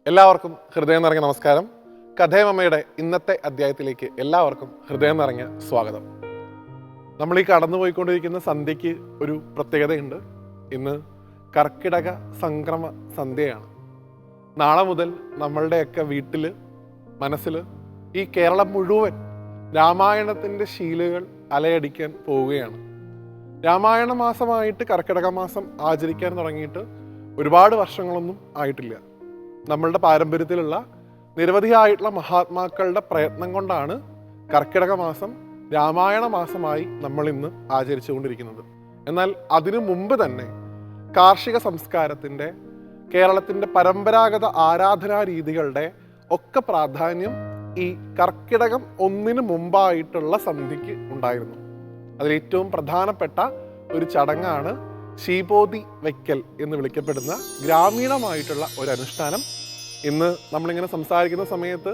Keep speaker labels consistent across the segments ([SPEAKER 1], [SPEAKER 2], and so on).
[SPEAKER 1] എല്ലാവർക്കും ഹൃദയം നിറഞ്ഞ നമസ്കാരം. കഥേമമ്മയുടെ ഇന്നത്തെ അധ്യായത്തിലേക്ക് എല്ലാവർക്കും ഹൃദയം നിറഞ്ഞ സ്വാഗതം. നമ്മൾ ഈ കടന്നുപോയിക്കൊണ്ടിരിക്കുന്ന സന്ധ്യയ്ക്ക് ഒരു പ്രത്യേകതയുണ്ട്. ഇന്ന് കർക്കിടക സംക്രമ സന്ധ്യയാണ്. നാളെ മുതൽ നമ്മളുടെയൊക്കെ വീട്ടിൽ മനസ്സിൽ ഈ കേരളം മുഴുവൻ രാമായണത്തിൻ്റെ ശീലുകൾ അലയടിക്കാൻ പോവുകയാണ്. രാമായണ മാസമായിട്ട് കർക്കിടക മാസം ആചരിക്കാൻ തുടങ്ങിയിട്ട് ഒരുപാട് വർഷങ്ങളൊന്നും ആയിട്ടില്ല. നമ്മളുടെ പാരമ്പര്യത്തിലുള്ള നിരവധിയായിട്ടുള്ള മഹാത്മാക്കളുടെ പ്രയത്നം കൊണ്ടാണ് കർക്കിടക മാസം രാമായണ മാസമായി നമ്മൾ ഇന്ന് ആചരിച്ചുകൊണ്ടിരിക്കുന്നത്. എന്നാൽ അതിനു മുമ്പ് തന്നെ കാർഷിക സംസ്കാരത്തിൻ്റെ, കേരളത്തിൻ്റെ പരമ്പരാഗത ആരാധനാ രീതികളുടെ ഒക്കെ പ്രാധാന്യം ഈ കർക്കിടകം 1 മുമ്പായിട്ടുള്ള സന്ധ്യയ്ക്ക് ഉണ്ടായിരുന്നു. അതിലേറ്റവും പ്രധാനപ്പെട്ട ഒരു ചടങ്ങാണ് ശീപോതി വയ്ക്കൽ എന്ന് വിളിക്കപ്പെടുന്ന ഗ്രാമീണമായിട്ടുള്ള ഒരു അനുഷ്ഠാനം. ഇന്ന് നമ്മളിങ്ങനെ സംസാരിക്കുന്ന സമയത്ത്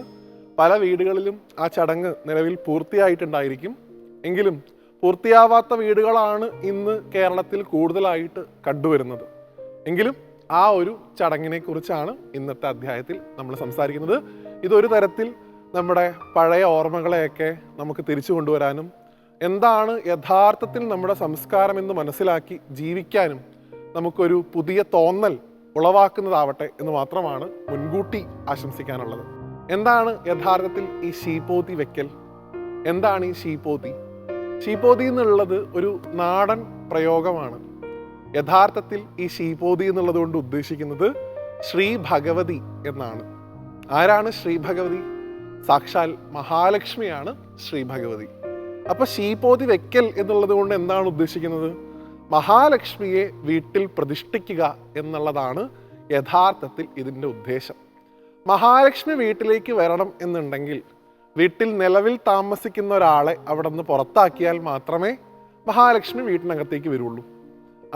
[SPEAKER 1] പല വീടുകളിലും ആ ചടങ്ങ് നിലവിൽ പൂർത്തിയായിട്ടുണ്ടായിരിക്കും. എങ്കിലും പൂർത്തിയാവാത്ത വീടുകളാണ് ഇന്ന് കേരളത്തിൽ കൂടുതലായിട്ട് കണ്ടുവരുന്നത്. എങ്കിലും ആ ഒരു ചടങ്ങിനെ കുറിച്ചാണ് ഇന്നത്തെ അധ്യായത്തിൽ നമ്മൾ സംസാരിക്കുന്നത്. ഇതൊരു തരത്തിൽ നമ്മുടെ പഴയ ഓർമ്മകളെയൊക്കെ നമുക്ക് തിരിച്ചു കൊണ്ടുവരാനും എന്താണ് യഥാർത്ഥത്തിൽ നമ്മുടെ സംസ്കാരം എന്ന് മനസ്സിലാക്കി ജീവിക്കാനും നമുക്കൊരു പുതിയ തോന്നൽ ഉളവാക്കുന്നതാവട്ടെ എന്ന് മാത്രമാണ് മുൻകൂട്ടി ആശംസിക്കാനുള്ളത്. എന്താണ് യഥാർത്ഥത്തിൽ ഈ ശീപോതി വെക്കൽ? എന്താണ് ഈ ശീപോതി? ശീപോതി എന്നുള്ളത് ഒരു നാടൻ പ്രയോഗമാണ്. യഥാർത്ഥത്തിൽ ഈ ശീപോതി എന്നുള്ളത് കൊണ്ട് ഉദ്ദേശിക്കുന്നത് ശ്രീ ഭഗവതി എന്നാണ്. ആരാണ് ശ്രീ ഭഗവതി? സാക്ഷാൽ മഹാലക്ഷ്മിയാണ് ശ്രീ ഭഗവതി. അപ്പൊ ശീപോതി വെക്കൽ എന്നുള്ളത് കൊണ്ട് എന്താണ് ഉദ്ദേശിക്കുന്നത്? മഹാലക്ഷ്മിയെ വീട്ടിൽ പ്രതിഷ്ഠിക്കുക എന്നുള്ളതാണ് യഥാർത്ഥത്തിൽ ഇതിൻ്റെ ഉദ്ദേശം. മഹാലക്ഷ്മി വീട്ടിലേക്ക് വരണം എന്നുണ്ടെങ്കിൽ വീട്ടിൽ നിലവിൽ താമസിക്കുന്ന ഒരാളെ അവിടെ നിന്ന് പുറത്താക്കിയാൽ മാത്രമേ മഹാലക്ഷ്മി വീട്ടിനകത്തേക്ക് വരുള്ളൂ.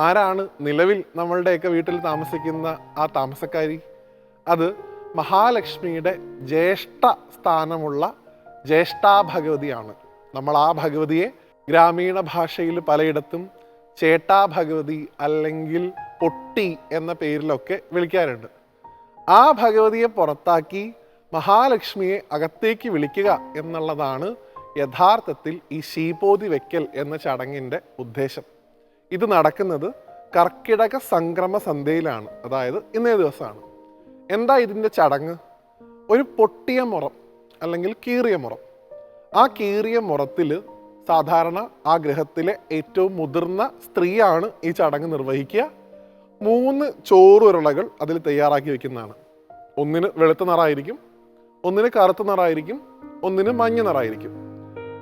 [SPEAKER 1] ആരാണ് നിലവിൽ നമ്മളുടെയൊക്കെ വീട്ടിൽ താമസിക്കുന്ന ആ താമസക്കാരി? അത് മഹാലക്ഷ്മിയുടെ ജ്യേഷ്ഠ സ്ഥാനമുള്ള ജ്യേഷ്ഠാ ഭഗവതിയാണ്. നമ്മൾ ആ ഭഗവതിയെ ഗ്രാമീണ ഭാഷയിൽ പലയിടത്തും ചേട്ടാ ഭഗവതി അല്ലെങ്കിൽ പൊട്ടി എന്ന പേരിലൊക്കെ വിളിക്കാറുണ്ട്. ആ ഭഗവതിയെ പുറത്താക്കി മഹാലക്ഷ്മിയെ അകത്തേക്ക് വിളിക്കുക എന്നുള്ളതാണ് യഥാർത്ഥത്തിൽ ഈ ശീപോതി വെക്കൽ എന്ന ചടങ്ങിൻ്റെ ഉദ്ദേശം. ഇത് നടക്കുന്നത് കർക്കിടക സംക്രമ സന്ധ്യയിലാണ്, അതായത് ഇന്നേ ദിവസമാണ്. എന്താ ഇതിൻ്റെ ചടങ്ങ്? ഒരു പൊട്ടിയ മുറം അല്ലെങ്കിൽ കീറിയ മുറം. ആ കീറിയ മുറത്തിൽ സാധാരണ ആ ഗൃഹത്തിലെ ഏറ്റവും മുതിർന്ന സ്ത്രീയാണ് ഈ ചടങ്ങ് നിർവഹിക്കുക. 3 ചോറുരുളകൾ അതിൽ തയ്യാറാക്കി വെക്കുന്നതാണ്. ഒന്നിന് വെളുത്ത നിറമായിരിക്കും, ഒന്നിന് കറുത്ത നിറമായിരിക്കും, ഒന്നിന് മഞ്ഞ നിറമായിരിക്കും.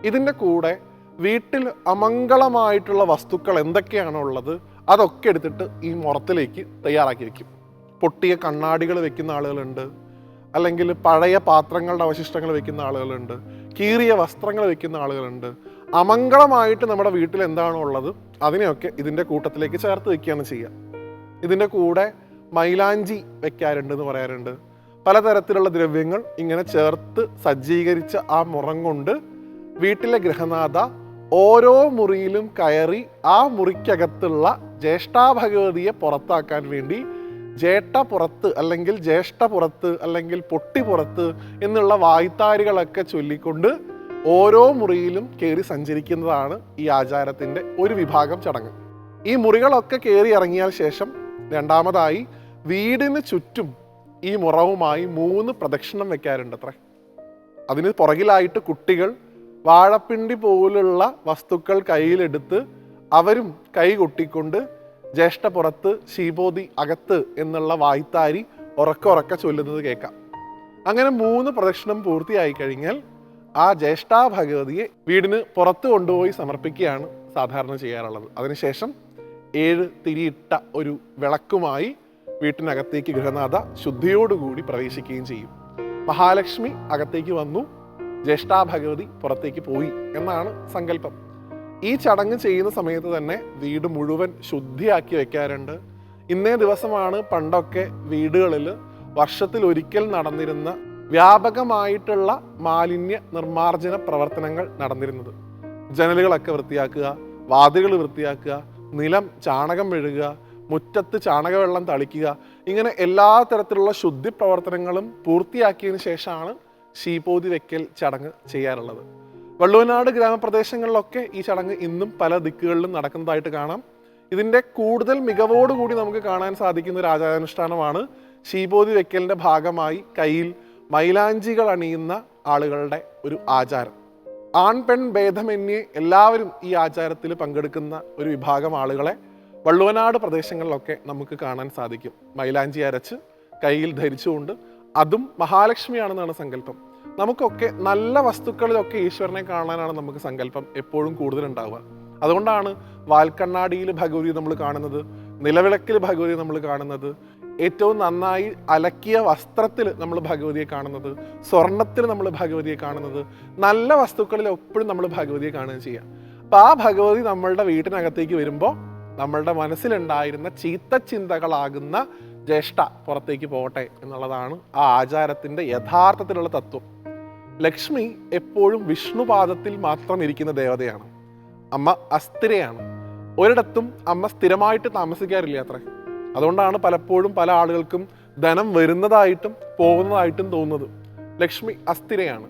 [SPEAKER 1] ഇതിൻ്റെ കൂടെ വീട്ടിൽ അമംഗളമായിട്ടുള്ള വസ്തുക്കൾ എന്തൊക്കെയാണോ ഉള്ളത് അതൊക്കെ എടുത്തിട്ട് ഈ മുറത്തിലേക്ക് തയ്യാറാക്കി വെക്കും. പൊട്ടിയ കണ്ണാടികൾ വെക്കുന്ന ആളുകളുണ്ട്, അല്ലെങ്കിൽ പഴയ പാത്രങ്ങളുടെ അവശിഷ്ടങ്ങൾ വെക്കുന്ന ആളുകളുണ്ട്, കീറിയ വസ്ത്രങ്ങൾ വെക്കുന്ന ആളുകളുണ്ട്. അമംഗളമായിട്ട് നമ്മുടെ വീട്ടിൽ എന്താണോ ഉള്ളത് അതിനെയൊക്കെ ഇതിൻ്റെ കൂട്ടത്തിലേക്ക് ചേർത്ത് വെക്കുകയാണ് ചെയ്യുക. ഇതിൻ്റെ കൂടെ മൈലാഞ്ചി വെക്കാറുണ്ട് എന്ന് പറയാറുണ്ട്. പലതരത്തിലുള്ള ദ്രവ്യങ്ങൾ ഇങ്ങനെ ചേർത്ത് സജ്ജീകരിച്ച ആ മുറം കൊണ്ട് വീട്ടിലെ ഗൃഹനാഥ ഓരോ മുറിയിലും കയറി ആ മുറിക്കകത്തുള്ള ജ്യേഷ്ഠാ ഭഗവതിയെ പുറത്താക്കാൻ വേണ്ടി ജേട്ട പുറത്ത് അല്ലെങ്കിൽ ജ്യേഷ്ഠ പുറത്ത് അല്ലെങ്കിൽ പൊട്ടി പുറത്ത് എന്നുള്ള വായ്ത്താരികളൊക്കെ ചൊല്ലിക്കൊണ്ട് ഓരോ മുറിയിലും കയറി സഞ്ചരിക്കുന്നതാണ് ഈ ആചാരത്തിൻ്റെ ഒരു വിഭാഗം ചടങ്ങ്. ഈ മുറികളൊക്കെ കയറി ഇറങ്ങിയാൽ ശേഷം രണ്ടാമതായി വീടിന് ചുറ്റും ഈ മുറവുമായി 3 പ്രദക്ഷിണം വെക്കാറുണ്ട് അത്രേ. അതിന് പുറകിലായിട്ട് കുട്ടികൾ വാഴപ്പിണ്ടി പോലുള്ള വസ്തുക്കൾ കയ്യിലെടുത്ത് അവരും കൈ കൊട്ടിക്കൊണ്ട് ജ്യേഷ്ഠ പുറത്ത് ശീപോതി അകത്ത് എന്നുള്ള വായ്ത്താരി ഉറക്കെ ചൊല്ലുന്നത് കേൾക്കാം. അങ്ങനെ 3 പ്രദക്ഷിണം പൂർത്തിയായി കഴിഞ്ഞാൽ ആ ജ്യേഷ്ഠാ ഭഗവതിയെ വീടിന് പുറത്ത് കൊണ്ടുപോയി സമർപ്പിക്കുകയാണ് സാധാരണ ചെയ്യാറുള്ളത്. അതിനുശേഷം 7 തിരിയിട്ട ഒരു വിളക്കുമായി വീട്ടിനകത്തേക്ക് ഗൃഹനാഥ ശുദ്ധിയോടുകൂടി പ്രവേശിക്കുകയും ചെയ്യും. മഹാലക്ഷ്മി അകത്തേക്ക് വന്നു, ജ്യേഷ്ഠാ ഭഗവതി പുറത്തേക്ക് പോയി എന്നാണ് സങ്കല്പം. ഈ ചടങ്ങ് ചെയ്യുന്ന സമയത്ത് തന്നെ വീട് മുഴുവൻ ശുദ്ധിയാക്കി വെക്കാറുണ്ട്. ഇന്നേ ദിവസമാണ് പണ്ടൊക്കെ വീടുകളിൽ വർഷത്തിലൊരിക്കൽ നടന്നിരുന്ന വ്യാപകമായിട്ടുള്ള മാലിന്യ നിർമ്മാർജ്ജന പ്രവർത്തനങ്ങൾ നടന്നിരുന്നത്. ജനലുകളൊക്കെ വൃത്തിയാക്കുക, വാതിലുകൾ വൃത്തിയാക്കുക, നിലം ചാണകം മെഴുകുക, മുറ്റത്ത് ചാണകവെള്ളം തളിക്കുക, ഇങ്ങനെ എല്ലാ തരത്തിലുള്ള ശുദ്ധി പ്രവർത്തനങ്ങളും പൂർത്തിയാക്കിയതിനു ശേഷമാണ് ശീപോതി വെക്കൽ ചടങ്ങ് ചെയ്യാറുള്ളത്. വള്ളുവനാട് ഗ്രാമപ്രദേശങ്ങളിലൊക്കെ ഈ ചടങ്ങ് ഇന്നും പല ദിക്കുകളിലും നടക്കുന്നതായിട്ട് കാണാം. ഇതിൻ്റെ കൂടുതൽ മികവോടുകൂടി നമുക്ക് കാണാൻ സാധിക്കുന്ന ഒരു ആചാരാനുഷ്ഠാനമാണ് ശീപോതി വെക്കലിൻ്റെ ഭാഗമായി കയ്യിൽ മൈലാഞ്ചികൾ അണിയുന്ന ആളുകളുടെ ഒരു ആചാരം. ആൺ പെൺ ഭേദമന്യേ എല്ലാവരും ഈ ആചാരത്തിൽ പങ്കെടുക്കുന്ന ഒരു വിഭാഗം ആളുകളെ വള്ളുവനാട് പ്രദേശങ്ങളിലൊക്കെ നമുക്ക് കാണാൻ സാധിക്കും. മൈലാഞ്ചി അരച്ച് കയ്യിൽ ധരിച്ചുകൊണ്ട്, അതും മഹാലക്ഷ്മിയാണെന്നാണ് സങ്കല്പം. നമുക്കൊക്കെ നല്ല വസ്തുക്കളിലൊക്കെ ഈശ്വരനെ കാണാനാണ് നമുക്ക് സങ്കല്പം എപ്പോഴും കൂടുതലുണ്ടാവുക. അതുകൊണ്ടാണ് വാൽക്കണ്ണാടിയിൽ ഭഗവതി നമ്മൾ കാണുന്നത്, നിലവിളക്കിൽ ഭഗവതി നമ്മൾ കാണുന്നത്, ഏറ്റവും നന്നായി അലക്കിയ വസ്ത്രത്തിൽ നമ്മൾ ഭഗവതിയെ കാണുന്നത്, സ്വർണത്തിൽ നമ്മൾ ഭഗവതിയെ കാണുന്നത്, നല്ല വസ്തുക്കളിൽ എപ്പോഴും നമ്മൾ ഭഗവതിയെ കാണുകയും ചെയ്യാം. അപ്പം ആ ഭഗവതി നമ്മളുടെ വീട്ടിനകത്തേക്ക് വരുമ്പോൾ നമ്മളുടെ മനസ്സിലുണ്ടായിരുന്ന ചീത്ത ചിന്തകളാകുന്ന ജ്യേഷ്ഠ പുറത്തേക്ക് പോകട്ടെ എന്നുള്ളതാണ് ആ ആചാരത്തിൻ്റെ യഥാർത്ഥത്തിലുള്ള തത്വം. ലക്ഷ്മി എപ്പോഴും വിഷ്ണുപാദത്തിൽ മാത്രം ഇരിക്കുന്ന ദേവതയാണ്. അമ്മ അസ്ഥിരയാണ്. ഒരിടത്തും അമ്മ സ്ഥിരമായിട്ട് താമസിക്കാറില്ല അത്രേ. അതുകൊണ്ടാണ് പലപ്പോഴും പല ആളുകൾക്കും ധനം വരുന്നതായിട്ടും പോകുന്നതായിട്ടും തോന്നുന്നത്. ലക്ഷ്മി അസ്ഥിരയാണ്.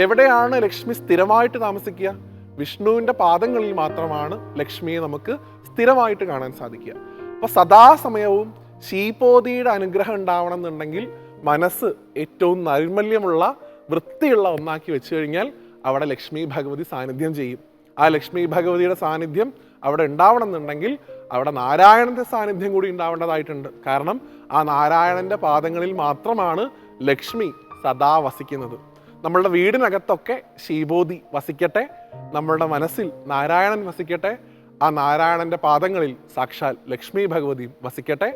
[SPEAKER 1] എവിടെയാണ് ലക്ഷ്മി സ്ഥിരമായിട്ട് താമസിക്കുക? വിഷ്ണുവിൻ്റെ പാദങ്ങളിൽ മാത്രമാണ് ലക്ഷ്മിയെ നമുക്ക് സ്ഥിരമായിട്ട് കാണാൻ സാധിക്കുക. അപ്പോൾ സദാസമയവും ശീപോതിയുടെ അനുഗ്രഹം ഉണ്ടാവണം എന്നുണ്ടെങ്കിൽ മനസ്സ് ഏറ്റവും നൈർമല്യമുള്ള വൃത്തിയുള്ള ഒന്നാക്കി വെച്ച് കഴിഞ്ഞാൽ അവിടെ ലക്ഷ്മി ഭഗവതി സാന്നിധ്യം ചെയ്യും. ആ ലക്ഷ്മി ഭഗവതിയുടെ സാന്നിധ്യം അവിടെ ഉണ്ടാവണം എന്നുണ്ടെങ്കിൽ അവിടെ നാരായണൻ്റെ സാന്നിധ്യം കൂടി ഉണ്ടാവേണ്ടതായിട്ടുണ്ട്. കാരണം ആ നാരായണൻ്റെ പാദങ്ങളിൽ മാത്രമാണ് ലക്ഷ്മി സദാ വസിക്കുന്നത്. നമ്മളുടെ വീടിനകത്തൊക്കെ ശീപോതി വസിക്കട്ടെ, നമ്മളുടെ മനസ്സിൽ നാരായണൻ വസിക്കട്ടെ, ആ നാരായണൻ്റെ പാദങ്ങളിൽ സാക്ഷാൽ ലക്ഷ്മി ഭഗവതിയും വസിക്കട്ടെ.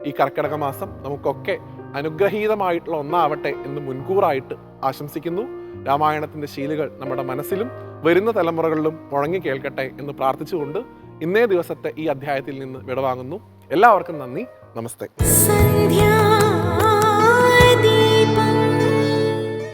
[SPEAKER 1] ഈ കർക്കിടക മാസം നമുക്കൊക്കെ അനുഗ്രഹീതമായിട്ടുള്ള ഒന്നാവട്ടെ എന്ന് മുൻകൂറായിട്ട് ആശംസിക്കുന്നു. രാമായണത്തിൻ്റെ ശീലുകൾ നമ്മുടെ മനസ്സിലും വരുന്ന തലമുറകളിലും മുഴങ്ങി കേൾക്കട്ടെ എന്ന് പ്രാർത്ഥിച്ചുകൊണ്ട് ഇന്നേ ദിവസത്തെ ഈ അധ്യായത്തിൽ നിന്ന് വിടവാങ്ങുന്നു. എല്ലാവർക്കും നന്ദി, നമസ്തേ.